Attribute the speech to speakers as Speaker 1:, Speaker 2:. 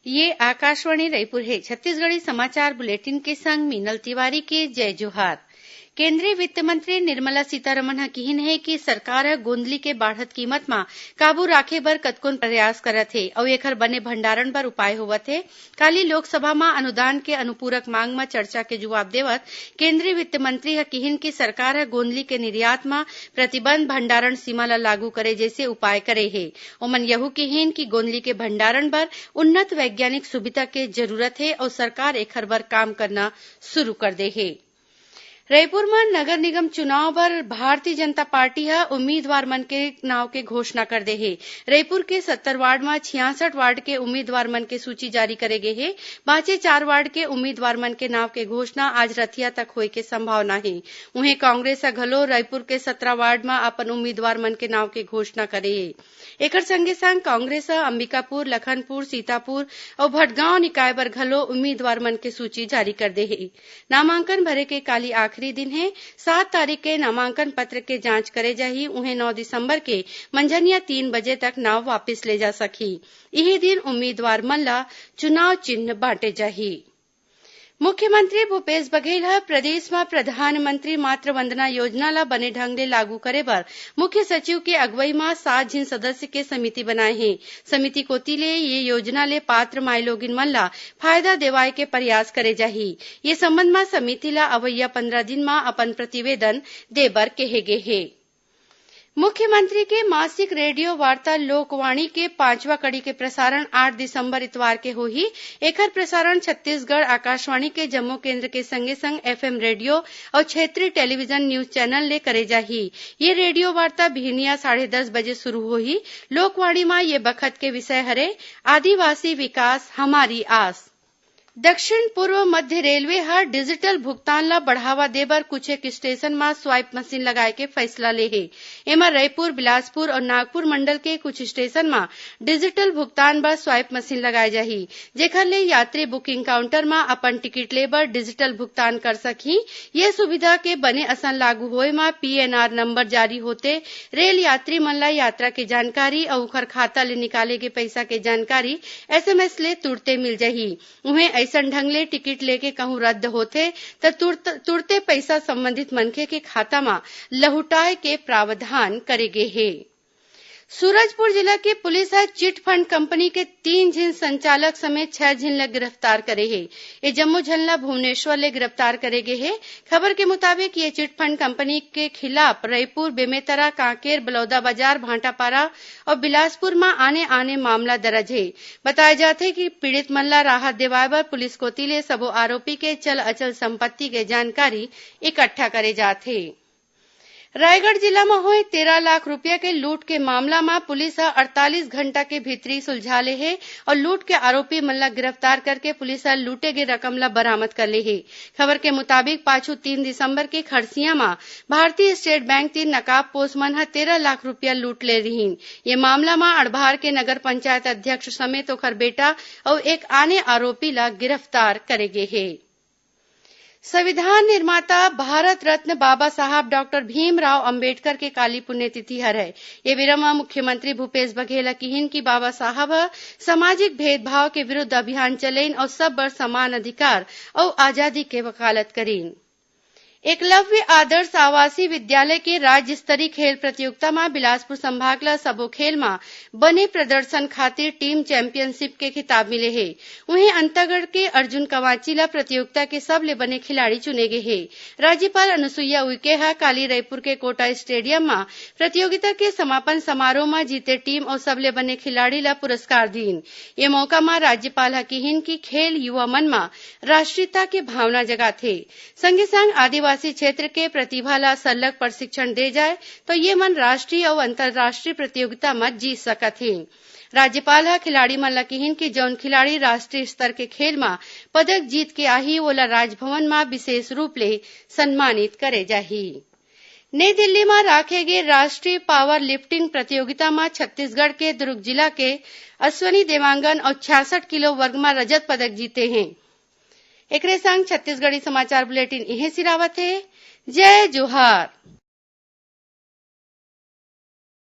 Speaker 1: ये आकाशवाणी रायपुर है। छत्तीसगढ़ी समाचार बुलेटिन के संग मीनल तिवारी के जय जोहार। केंद्रीय वित्त मंत्री निर्मला सीतारमण ह कहिन हे कि सरकार ह गोंदली के बाढ़त कीमत म काबू राखे बर कतकोन प्रयास करत हे अउ एखर बने भंडारण बर उपाय होवत हे। काली लोकसभा म अनुदान के अनुपूरक मांग म चर्चा के जवाब देवत केंद्रीय वित्त मंत्री ह कहिन कि सरकार ह गोंदली के निर्यात म प्रतिबंध भंडारण सीमा ल लागू करे जैसे उपाय करे हे। ओमन यहू कहिन कि गोंदली के भंडारण बर उन्नत वैज्ञानिक सुविधा के जरूरत हे अउ सरकार एखर बर काम करना शुरू कर दे हे। रायपुर में नगर निगम चुनाव बर भारतीय जनता पार्टी ह उम्मीदवार मन के नाव के घोषणा कर दे हे। रायपुर के 70 वार्ड में 66 वार्ड के उम्मीदवार मन के सूची जारी करे गे हे। बाचे 4 वार्ड के उम्मीदवार मन के नाव के घोषणा आज रतिया तक होए के संभावना हे। उहें कांग्रेस ह घलो रायपुर के 17 वार्ड में अपन उम्मीदवार मन के नाव के घोषणा करे हे। एकर संगे संग कांग्रेस ह अंबिकापुर, लखनपुर, सीतापुर और भटगांव निकाय बर घलो उम्मीदवार मन के सूची जारी कर दे हे। नामांकन भरे के काली आखिरी दिन है। 7 तारीख के नामांकन पत्र के जांच करे जाही। उहें 9 दिसंबर के मंझनिया 3 बजे तक नाव वापिस ले जा सकही। इही दिन उम्मीदवार मन ला चुनाव चिन्ह बांटे जाही। मुख्यमंत्री भूपेश बघेल ह प्रदेश में प्रधानमंत्री मातृ वंदना योजना ल बने ढंग ले लागू करे बर मुख्य सचिव के अगुवई म 7 झिन सदस्य के समिति बनाए हे। समिति कोती ले ये योजना ले पात्र माइलोगिन मन ला फायदा देवाय के प्रयास करे जाही। ये संबंध म समिति ला अवइया 15 दिन म अपन प्रतिवेदन दे बर केहे गे हे। मुख्यमंत्री के मासिक रेडियो वार्ता लोकवाणी के 5वां कड़ी के प्रसारण 8 दिसंबर इतवार के होही। एकर प्रसारण छत्तीसगढ़ आकाशवाणी के जम्मू केंद्र के संगे संग एफएम रेडियो और क्षेत्रीय टेलीविजन न्यूज चैनल ले करे जाही। ये रेडियो वार्ता बिहनिया 10:30 बजे शुरू होही। लोकवाणी में ये बखत के विषय हरे आदिवासी विकास हमारी आस। दक्षिण पूर्व मध्य रेलवे ह डिजिटल भुगतान ल बढ़ावा दे बर कुछेक स्टेशन म स्वाइप मशीन लगाए के फैसला ले हे। एमा रायपुर, बिलासपुर और नागपुर मंडल के कुछ स्टेशन म डिजिटल भुगतान बर स्वाइप मशीन लगाए जाही, जेखर ले यात्री बुकिंग काउंटर म अपन टिकट ले बर डिजिटल भुगतान कर सकही। ये सुविधा के बने असन लागू होए म पीएनआर नंबर जारी होते रेल यात्री मन ला यात्रा के जानकारी अउ ओखर खाता ले निकाले के पइसा के जानकारी एसएमएस ले तुरते मिल जाही। उहें अइसन ढंग ले टिकट लेके कहूं रद्द होथे त तुरते पइसा संबंधित मनखे के खाता म लहुटाए के प्रावधान करे गे हे। सूरजपुर जिला के पुलिस ह चिटफंड कंपनी के 3 झिन संचालक समेत 6 झिन ल गिरफ्तार करे हे। ये जम्मो झन ल भुवनेश्वर ले गिरफ्तार करे गे हे। खबर के मुताबिक ये चिटफंड कंपनी के खिलाफ रायपुर, बेमेतरा, कांकेर, बलौदाबाजार, भाटापारा और बिलासपुर में आने मामला दर्ज है। बताया जाथे कि पीड़ित मन ला राहत देवाय बर पुलिस कोती ले सबो आरोपी के चल अचल संपत्ति के जानकारी इकट्ठा करे जाथे। रायगढ़ जिला में होए 13 लाख रूपया के लूट के मामला में पुलिस ह 48 घंटा के भीतरी सुलझा ले हे और लूट के आरोपी मन ला गिरफ्तार करके पुलिस ह लूटे गे रकम ला बरामद कर ले हे। खबर के मुताबिक पाछू 3 दिसंबर के खड़सिया में भारतीय स्टेट बैंक 3 नकाब पोस्ट मन ह 13 लाख रूपया लूट ले रहीन। ये मामला में अड़भार के नगर पंचायत अध्यक्ष समेत ओखर बेटा और एक आने आरोपी ला गिरफ्तार करे गे हे। संविधान निर्माता भारत रत्न बाबा साहब डॉक्टर भीमराव अंबेडकर के काली पुण्यतिथि हर है। ये विरम मुख्यमंत्री भूपेश बघेल कहिन कि बाबा साहब सामाजिक भेदभाव के विरुद्ध अभियान चलेन और सब बर समान अधिकार और आजादी के वकालत करीन। एकलव्य आदर्श आवासीय विद्यालय के राज्य स्तरीय खेल प्रतियोगिता में बिलासपुर संभाग ल सबो खेल में बने प्रदर्शन खातिर टीम चैंपियनशिप के खिताब मिले हे। वहीं अंतागढ़ के अर्जुन कवाची ला प्रतियोगिता के सबले बने खिलाड़ी चुने गे हे। राज्यपाल अनुसुईया उइके ह काली रायपुर के कोटा स्टेडियम में प्रतियोगिता के समापन समारोह में जीते टीम और सबले बने खिलाड़ी ला पुरस्कार दीन। ये मौका में राज्यपाल ह कहिन कि खेल युवा मन में राष्ट्रीयता के भावना जगाथे। संगे संग आदिवासी क्षेत्र के प्रतिभा ला सरलग प्रशिक्षण दे जाए तो ये मन राष्ट्रीय और अंतर्राष्ट्रीय प्रतियोगिता में जीत सकत हे। राज्यपाल ह खिलाड़ी मन ला कहिन कि जौन खिलाड़ी राष्ट्रीय स्तर के खेल में पदक जीत के आही ओला राजभवन में विशेष रूप ले सम्मानित करे जाही। नई दिल्ली में राखे गे राष्ट्रीय पावर लिफ्टिंग प्रतियोगिता में छत्तीसगढ़ के दुर्ग जिला के अश्वनी देवांगन और 66 किलो वर्ग में रजत पदक जीते हैं। एकरे संग छत्तीसगढ़ी समाचार बुलेटिन इहे सिरावत है। जय जोहार।